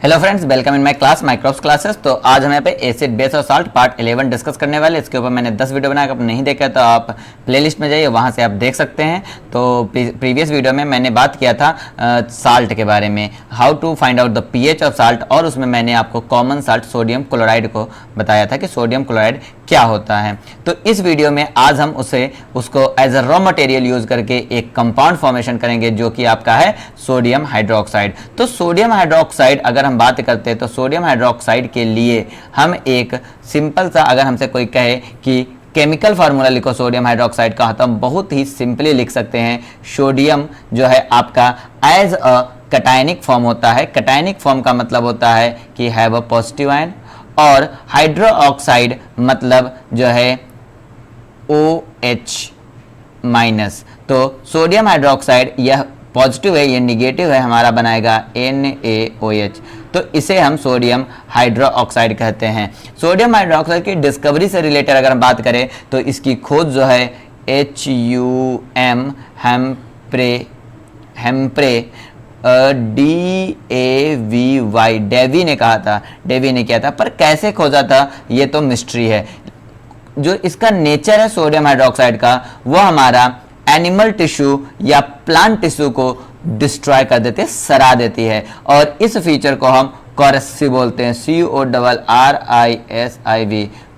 Hello friends, welcome in my class microbes classes. तो आज हम यहाँ पे एसिड बेस और साल्ट पार्ट 11 डिस्कस करने वाले। इसके ऊपर मैंने 10 वीडियो बनाया, अगर नहीं देखा तो आप प्लेलिस्ट में जाइए, वहाँ से आप देख सकते हैं। तो प्रीवियस वीडियो में मैंने बात किया था साल्ट के बारे में, how to find out the pH of salt, और उसमें मैंने आपको कॉमन साल्ट सोडियम क्लोराइड को बताया था कि सोडियम क्लोराइड क्या होता है। तो इस वीडियो में आज हम उसको as a raw material use करके एक कंपाउंड फॉर्मेशन करेंगे जो कि आपका है सोडियम हाइड्रोक्साइड। तो सोडियम हाइड्रोक्साइड अगर हम बात करते हैं तो सोडियम हाइड्रोक्साइड के लिए हम एक सिंपल सा, अगर हमसे कोई कहे कि केमिकल फार्मूला लिखो सोडियम हाइड्रोक्साइड का, तो हम बहुत ही सिंपली लिख सकते हैं सोडियम जो है आपका एज अ कटायनिक फॉर्म होता है। कटायनिक फॉर्म का मतलब होता है कि हैव अ पॉजिटिव आयन, और हाइड्रो ऑक्साइड मतलब जो है OH माइनस। तो सोडियम हाइड्रोक्साइड यह पॉजिटिव है, ये निगेटिव है, हमारा बनाएगा NaOH। तो इसे हम सोडियम हाइड्रो ऑक्साइड कहते हैं। सोडियम हाइड्रोक्साइड की डिस्कवरी से रिलेटेड अगर हम बात करें तो इसकी खोज जो है HUM हेम्प्रे DAVY डेवी ने कहा था, डेवी ने किया था। पर कैसे खोजा था ये तो मिस्ट्री है। जो इसका नेचर है सोडियम हाइड्रोक्साइड का, वो हमारा एनिमल टिश्यू या प्लांट टिश्यू को डिस्ट्रॉय कर देती है, सड़ा देती है, और इस फीचर को हम कोरेसिव बोलते हैं, CORRISIV,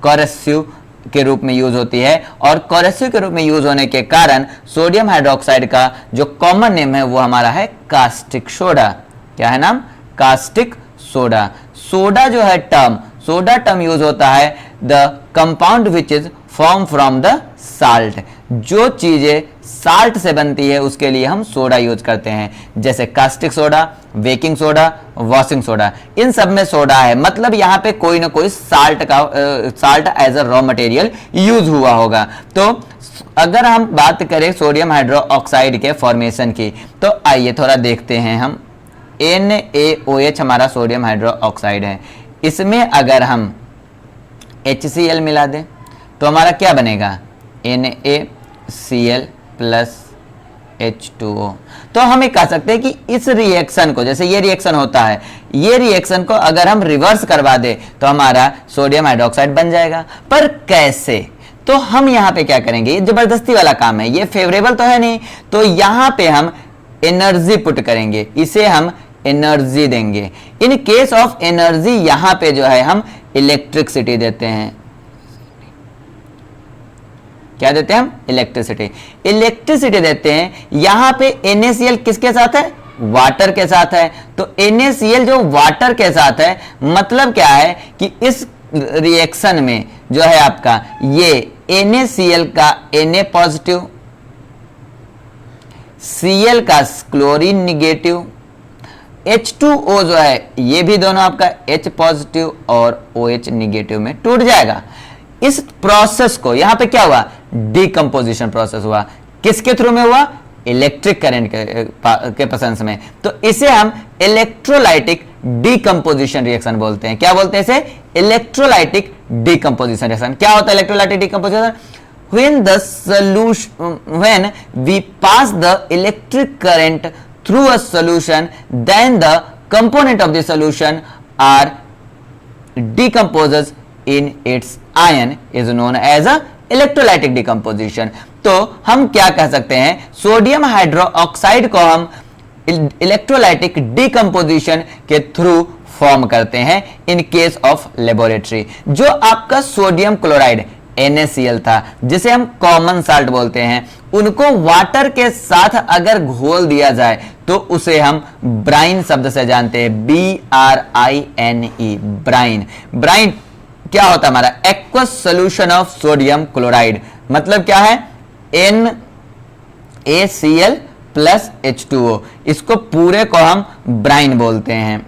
कोरेसिव के रूप में यूज होती है। और कोरेसिव के रूप में यूज होने के कारण सोडियम हाइड्रोक्साइड का जो कॉमन नेम है वो हमारा है कास्टिक सोडा। क्या है नाम? Caustic soda. सोडा जो है टर्म, सोडा टर्म यूज होता है the compound which is form from the salt. जो चीजें साल्ट से बनती है उसके लिए हम सोडा यूज करते हैं, जैसे caustic soda, baking soda, washing soda, इन सब में सोडा है। मतलब यहाँ पे कोई ना कोई salt as a raw material use हुआ होगा। तो अगर हम बात करें सोडियम हाइड्रो ऑक्साइड के फॉर्मेशन की, तो आइए थोड़ा देखते हैं हम। NaOH हमारा सोडियम हाइड्रो ऑक्साइड है, इसमें अगर हम HCl मिला दें तो हमारा क्या बनेगा? NaCl plus H2O। तो हम ये कह सकते हैं कि इस रिएक्शन को, जैसे ये रिएक्शन होता है, ये रिएक्शन को अगर हम रिवर्स करवा दें तो हमारा सोडियम हाइड्रोक्साइड बन जाएगा। पर कैसे? तो हम यहाँ पे क्या करेंगे, ये जबरदस्ती वाला काम है, ये फेवरेबल तो है नहीं, तो यहाँ पे हम एनर्जी पुट करेंगे, इसे हम एनर्जी देंगे। इन केस ऑफ एनर्जी यहाँ पे जो है हम इलेक्ट्रिसिटी देते हैं। क्या देते हैं हम? इलेक्ट्रिसिटी देते हैं। यहां पे NaCl किसके साथ है? वाटर के साथ है। तो NaCl जो वाटर के साथ है, मतलब क्या है कि इस रिएक्शन में जो है आपका ये NaCl का Na पॉजिटिव, Cl का क्लोरीन निगेटिव, H2O जो है ये भी दोनों आपका H पॉजिटिव और OH निगेटिव में टूट जाएगा। इस प्रोसेस को यहां पे क्या हुआ? डिकम्पोजिशन प्रोसेस हुआ। किसके थ्रू में हुआ? इलेक्ट्रिक करंट के प्रेजेंस में। तो इसे हम इलेक्ट्रोलाइटिक डिकम्पोजिशन रिएक्शन बोलते हैं। क्या बोलते हैं इसे? Electrolytic decomposition reaction. क्या होता है electrolytic decomposition? when we pass the electric current through a solution, then the component of the solution are decomposes in its ion is known as a electrolytic decomposition. तो हम क्या कह सकते हैं, sodium hydro oxide को हम electrolytic decomposition के through form करते हैं इन केस ऑफ लेबोरेटरी। जो आपका सोडियम क्लोराइड NaCl था, जिसे हम कॉमन साल्ट बोलते हैं, उनको वाटर के साथ अगर घोल दिया जाए तो उसे हम ब्राइन शब्द से जानते हैं, BRINE, ब्राइन। ब्राइन क्या होता है हमारा? Aqueous solution of sodium chloride. मतलब क्या है? NaCl प्लस H2O, इसको पूरे को हम ब्राइन बोलते हैं।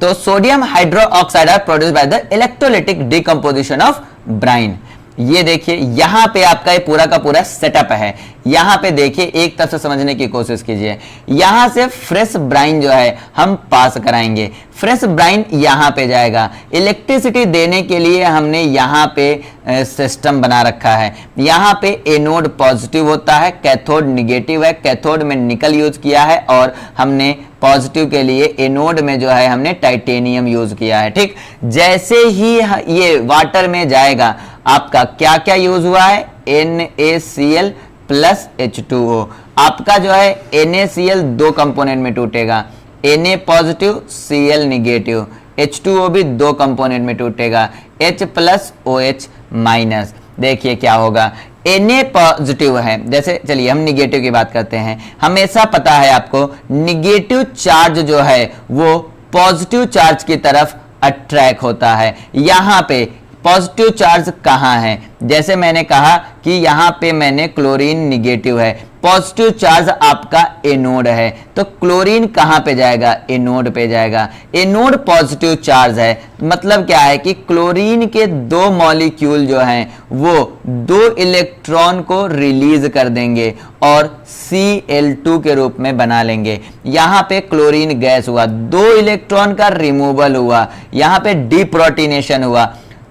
तो sodium hydroxide are produce by the electrolytic decomposition of brine. ये देखिए यहां पे आपका ये पूरा का पूरा सेटअप है। यहां पे देखिए, एक तरफ से समझने की कोशिश कीजिए। यहां से फ्रेश ब्राइन जो है हम पास कराएंगे, फ्रेश ब्राइन यहां पे जाएगा। इलेक्ट्रिसिटी देने के लिए हमने यहां पे सिस्टम बना रखा है। यहाँ पे एनोड पॉजिटिव होता है, कैथोड निगेटिव है। कैथोड में निकल यूज किया है और हमने पॉजिटिव के लिए एनोड में जो है हमने टाइटेनियम यूज किया है। ठीक, जैसे ही ये वाटर में जाएगा आपका क्या क्या यूज हुआ है, NaCl प्लस H2O। आपका जो है NaCl दो कंपोनेंट में टूटेगा, Na positive Cl negative, H2O भी दो कंपोनेंट में टूटेगा, H प्लस OH माइनस। देखिए क्या होगा, Na पॉजिटिव है, जैसे चलिए हम निगेटिव की बात करते हैं। हमेशा पता है आपको निगेटिव चार्ज जो है वो पॉजिटिव चार्ज की तरफ अट्रैक्ट होता है। यहाँ पे पॉजिटिव चार्ज कहाँ है, जैसे मैंने कहा कि यहाँ पे मैंने क्लोरीन निगेटिव है, पॉजिटिव चार्ज आपका एनोड है, तो क्लोरीन कहाँ पे जाएगा, एनोड पे जाएगा। एनोड पॉजिटिव चार्ज है, मतलब क्या है कि क्लोरीन के दो मॉलिक्यूल जो हैं वो दो इलेक्ट्रॉन को रिलीज कर देंगे और Cl2 के रूप में बना लेंगे। यहाँ पे क्लोरीन गैस हुआ, दो इलेक्ट्रॉन का रिमूवल हुआ, यहाँ पे डीप्रोटीनेशन हुआ,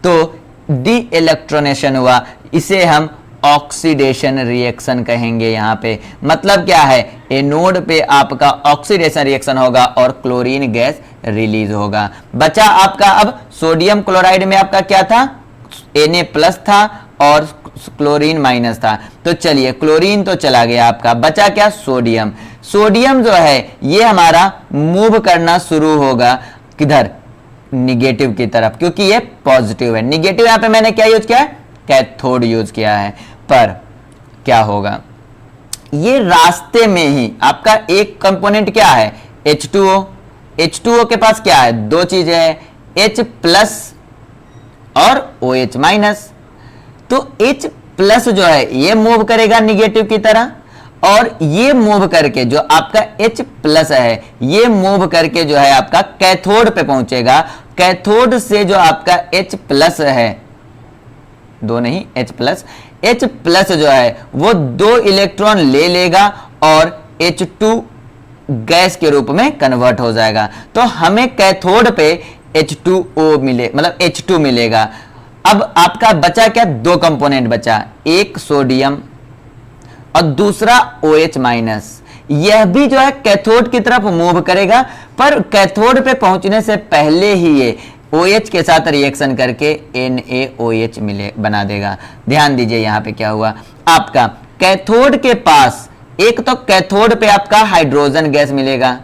तो डी इलेक्ट्रोनेशन हुआ, इसे हम ऑक्सीडेशन रिएक्शन कहेंगे। यहाँ पे मतलब क्या है, एनोड पे आपका ऑक्सीडेशन रिएक्शन होगा और क्लोरीन गैस रिलीज होगा। बचा आपका अब सोडियम क्लोराइड में आपका क्या था, Na प्लस था और क्लोरीन माइनस था। तो चलिए क्लोरीन तो चला गया आपका, बचा क्या, सोडियम। सोडियम जो है ये हमारा मूव करना शुरू होगा किधर, निगेटिव की तरफ, क्योंकि ये पॉजिटिव है। निगेटिव यहां पे मैंने क्या यूज किया है, कैथोड यूज किया है। पर क्या होगा, ये रास्ते में ही आपका एक कंपोनेंट क्या है, H2O। H2O के पास क्या है, दो चीजें हैं, H प्लस और OH माइनस। तो H प्लस जो है ये मूव करेगा निगेटिव की तरह, और ये मूव करके जो आपका H प्लस है ये मूव करके जो है आपका कैथोड पे पहुंचेगा। कैथोड से जो आपका H प्लस है, दो नहीं H प्लस जो है वो दो इलेक्ट्रॉन ले लेगा और H2 गैस के रूप में कन्वर्ट हो जाएगा। तो हमें कैथोड पे H2O मिले, मतलब H2 मिलेगा। अब आपका बचा क्या, दो कंपोनेंट बचा, एक सोडियम और दूसरा OH माइनस। यह भी जो है कैथोड की तरफ मूव करेगा, पर कैथोड पे पहुंचने से पहले ही ये OH के साथ रिएक्शन करके NaOH मिले बना देगा। ध्यान दीजिए यहाँ पे क्या हुआ, आपका कैथोड के पास एक तो कैथोड पे आपका हाइड्रोजन गैस मिलेगा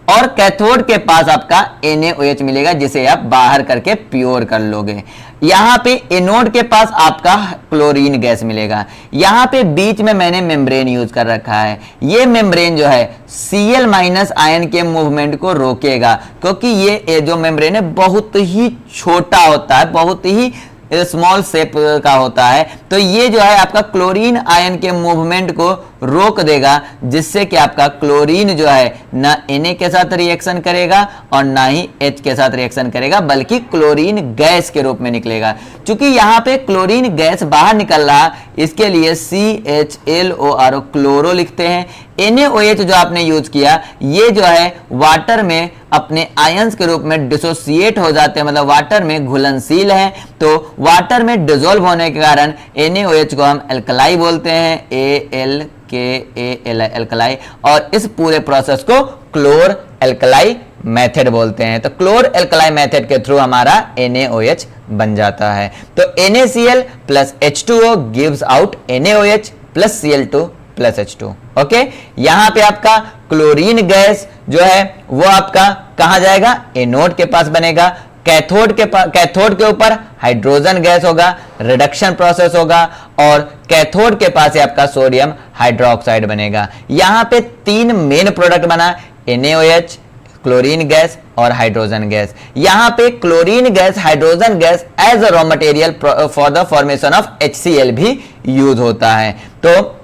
और कैथोड के पास आपका NaOH मिलेगा, जिसे आप बाहर करके प्योर कर लोगे। यहाँ पे एनोड के पास आपका क्लोरीन गैस मिलेगा। यहाँ पे बीच में मैंने मेम्ब्रेन यूज कर रखा है। ये मेम्ब्रेन जो है Cl माइनस आयन के मूवमेंट को रोकेगा, क्योंकि ये जो मेम्ब्रेन है बहुत ही छोटा होता है, बहुत ही स्मॉल शेप का होता है। तो ये जो है आपका क्लोरीन आयन के मूवमेंट को रोक देगा, जिससे कि आपका क्लोरीन जो है ना Na के साथ रिएक्शन करेगा और ना ही H के साथ रिएक्शन करेगा, बल्कि क्लोरीन गैस के रूप में निकलेगा। क्योंकि यहाँ पे क्लोरीन गैस बाहर निकल रहा, इसके लिए CHLORO क्लोरो लिखते हैं। NaOH जो आपने यूज किया, ये जो है वाटर में अपने आयंस के रूप में डिसोसिएट हो जाते हैं, मतलब वाटर में घुलनशील है। तो वाटर में डिसॉल्व होने के कारण NaOH को हम एल्कलाई बोलते हैं, ALKALI एल्कलाई, और इस पूरे प्रोसेस को क्लोर एल्कलाई मेथड बोलते हैं। तो क्लोर एल्कलाई मेथड के थ्रू हमारा NaOH बन जाता है। तो NaCl plus H2O gives out NaOH plus Cl2 plus H2। Okay, यहां पे आपका क्लोरीन गैस जो है वो आपका कहां जाएगा, एनोड के पास बनेगा। कैथोड के ऊपर हाइड्रोजन गैस होगा, रिडक्शन प्रोसेस होगा, और कैथोड के पास ही आपका सोडियम हाइड्रोक्साइड बनेगा। यहां पे तीन मेन प्रोडक्ट बना, NaOH, क्लोरीन गैस और हाइड्रोजन गैस। यहां पे chlorine gas, hydrogen gas as a raw material for the formation of HCl भी यूज होता है। तो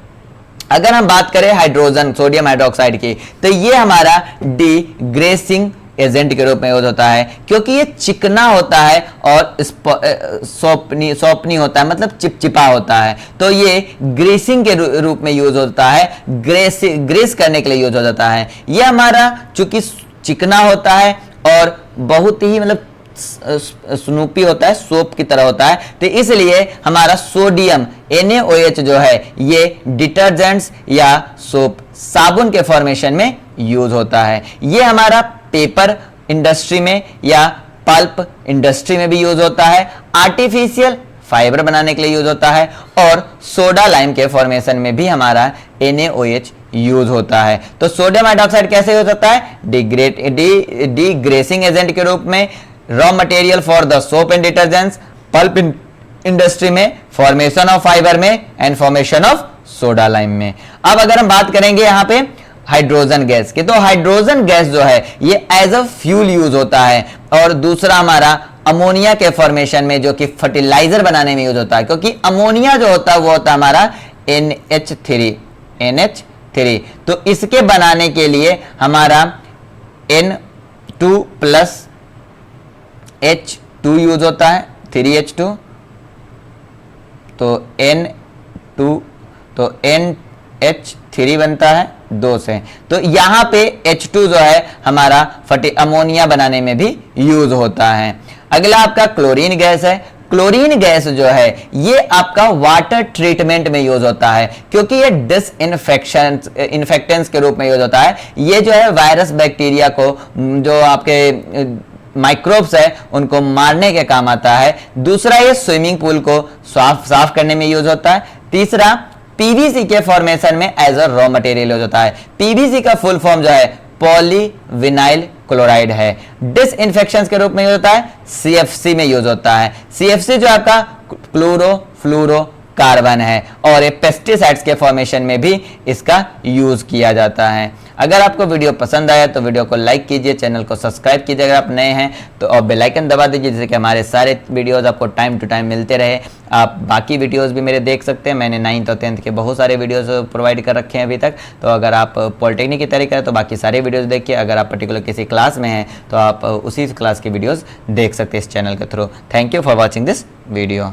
अगर हम बात करें हाइड्रोजन सोडियम हाइड्रोक्साइड की, तो ये हमारा डिग्रेसिंग एजेंट के रूप में यूज होता है, क्योंकि ये चिकना होता है और सौपनी होता है, मतलब चिपचिपा होता है। तो ये ग्रेसिंग के रूप में यूज होता है, ग्रेस करने के लिए यूज हो जाता है। ये हमारा चूंकि चिकना होता है और बहुत ही मतलब स्नूपी होता है, सोप की तरह होता है। तो इसलिए हमारा सोडियम NaOH जो है ये डिटर्जेंट्स या सोप, साबुन के फॉर्मेशन में यूज होता है। ये हमारा पेपर इंडस्ट्री में या पल्प इंडस्ट्री में भी यूज होता है, आर्टिफिशियल फाइबर बनाने के लिए यूज होता है, और सोडा लाइम के फॉर्मेशन में भी हमारा NaOH यूज होता है। तो सोडियम हाइड्रोक्साइड कैसे यूज होता है? डिग्रेसिंग एजेंट के रूप में, raw material for the soap and detergents, pulp industry में, फॉर्मेशन ऑफ फाइबर में, and formation of soda lime में। अब अगर हम बात करेंगे यहां पे हाइड्रोजन गैस की, तो हाइड्रोजन गैस जो है ये एज अ फ्यूल यूज होता है, और दूसरा हमारा अमोनिया के फॉर्मेशन में, जो कि फर्टिलाइजर बनाने में यूज होता है, क्योंकि अमोनिया जो होता है वो होता है हमारा NH3। तो इसके बनाने के लिए हमारा N2 प्लस H2 यूज होता है, 3H2, तो NH3 बनता है 2 से। तो यहां पे H2 जो है हमारा अमोनिया बनाने में भी यूज होता है। अगला आपका क्लोरीन गैस है। क्लोरीन गैस जो है ये आपका वाटर ट्रीटमेंट में यूज होता है, क्योंकि ये इन्फेक्टेंस के रूप में यूज होता है। ये जो है वायरस बैक्टीरिया को, जो आपके माइक्रोब्स है, उनको मारने के काम आता है। दूसरा, ये स्विमिंग पूल को साफ करने में यूज होता है। तीसरा, पीवीसी के फॉर्मेशन में as a raw material use होता है। पीवीसी का फुल फॉर्म जो है पॉलीविनाइल क्लोराइड है। डिसइंफेक्शन के रूप में यूज होता है, CFC में यूज होता है। CFC जो आपका क्लोरोफ्लोरोकार्बन है, और ये पेस्टिसाइड्स के फॉर्मेशन में भी इसका यूज किया जाता है। अगर आपको वीडियो पसंद आया तो वीडियो को लाइक कीजिए, चैनल को सब्सक्राइब कीजिए अगर आप नए हैं तो, और बेल आइकन दबा दीजिए, जिससे कि हमारे सारे वीडियोस आपको टाइम टू टाइम मिलते रहे। आप बाकी वीडियोस भी मेरे देख सकते हैं, मैंने 9th और 10th के बहुत सारे वीडियोस प्रोवाइड कर रखे हैं अभी तक। तो अगर आप पॉलिटेक्निक की तैयारी करें तो बाकी सारे वीडियोस देखिए। अगर आप पर्टिकुलर किसी क्लास में हैं तो आप उसी क्लास की वीडियोज़ देख सकते हैं इस चैनल के through. Thank you for watching this video.